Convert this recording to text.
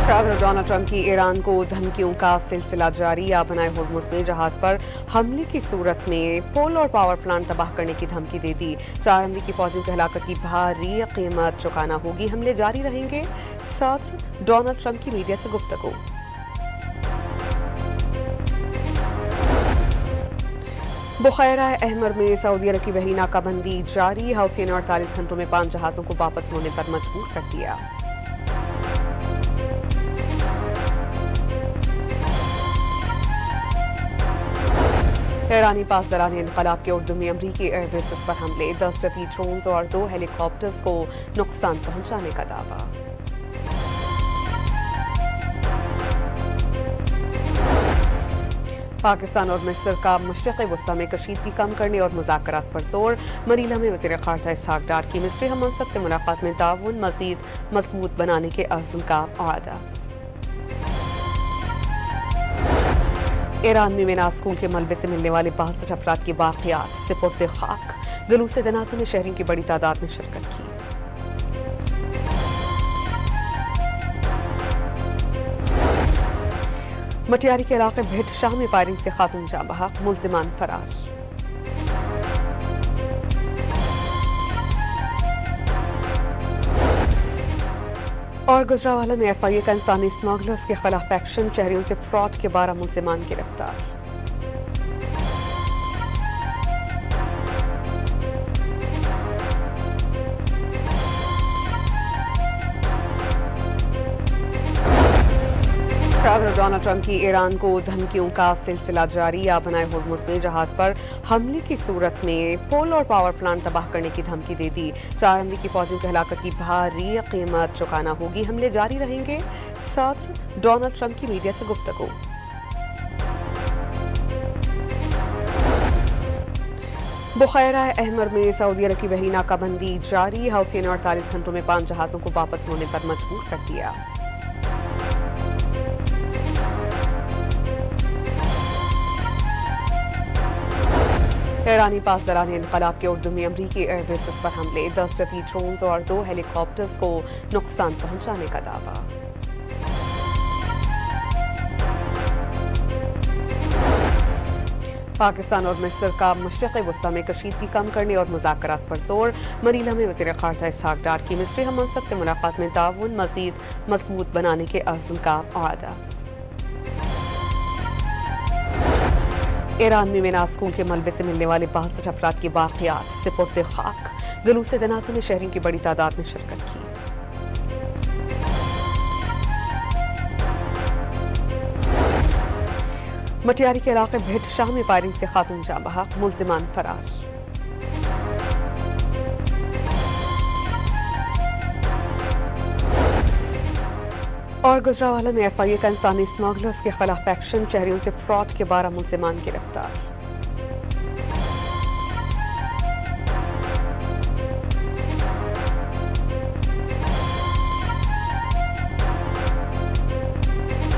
सदर Donald Trump की Iran को धमकियों का सिलसिला जारी। आबनाए होर्मुज में जहाज पर हमले की सूरत में पुल और पावर प्लांट तबाह करने की धमकी दे दी। 4 अमरीकी फौजियों की हलाकत की भारी कीमत चुकाना होगी। हमले जारी रहेंगे। सदर डोनाल्ड ट्रंप की मीडिया से गुफ्तगू। बुखैरा अहमर में सऊदी अरब की बहरी नाकाबंदी जारी। हौसी ने 48 घंटों में 5 जहाजों को वापस होने पर मजबूर कर दिया। ईरानी पासदारान इनकलाब के उर्दू में अमरीकी एयरबेसेस पर हमले। 10 जदीद ड्रोन्स और 2 हेलीकॉप्टर्स को नुकसान पहुंचाने का दावा। पाकिस्तान और मिस्र का मशरिक़ वस्ता में कशीदगी कम करने और मुज़ाकरात पर जोर। मनीला में वज़ीर ख़ारजा इसहाक़ डार की मिस्री हम मनसब से मुलाकात में ताउन मज़ीद मज़बूत बनाने के अज़्म का वादा। ईरान में मीनार स्कूल के मलबे से मिलने वाले 62 अफराद की बाक़ियात सिपुर्द खाक। जुलूस जनाज़ा में शहरियों की बड़ी तादाद में शिरकत की। मटियारी के इलाके भिट शाह में फायरिंग से खातून जाँ बहक। मुल्ज़िमान फरार। और गुजरावाला में एफआईए का इंसानी स्मगलर्स के खिलाफ एक्शन। शहरियों से फ्रॉड के 12 मुल्ज़िमान गिरफ्तार। सदर डोनाल्ड ट्रंप की ईरान को धमकियों का सिलसिला जारी। आबनाए होर्मुज में जहाज पर हमले की सूरत में पुल और पावर प्लांट तबाह करने की धमकी दे दी। 4 अमरीकी फौजियों की हलाकत की भारी कीमत चुकाना होगी। हमले जारी रहेंगे। सदर डोनाल्ड ट्रंप की मीडिया से गुफ्तगू। बुखैरा अहमर में सऊदी अरब की बहरी नाकाबंदी जारी। हौसी ने 48 घंटों में 5 जहाजों को वापस होने पर मजबूर कर दिया। ईरानी पासदारान इनकलाब के उर्दू में अमरीकी एयरबेसेस पर हमले। 10 जदीद ड्रोन्स और 2 हेलीकॉप्टर्स को नुकसान पहुंचाने का दावा। पाकिस्तान और मिस्र का मशरिक़ वस्ता में कशीदगी कम करने और मुज़ाकरात पर जोर। मनीला में वज़ीर ख़ारजा इसहाक़ डार की मिस्री हम मनसब से मुलाकात में ताउन मज़ीद मज़बूत बनाने के अज़्म का वादा। ईरान में मीनार स्कूल के मलबे से मिलने वाले 62 अफराद की बाक़ियात सिपुर्द खाक। जुलूस जनाज़ा में शहरियों की बड़ी तादाद में शिरकत की। मटियारी के इलाके भिट शाह में फायरिंग से खातून जाँ बहक। मुल्ज़िमान फरार। और गुजरावाला में एफआईए का इंसानी स्मगलर्स के खिलाफ एक्शन। शहरियों से फ्रॉड के 12 मुल्ज़िमान गिरफ्तार।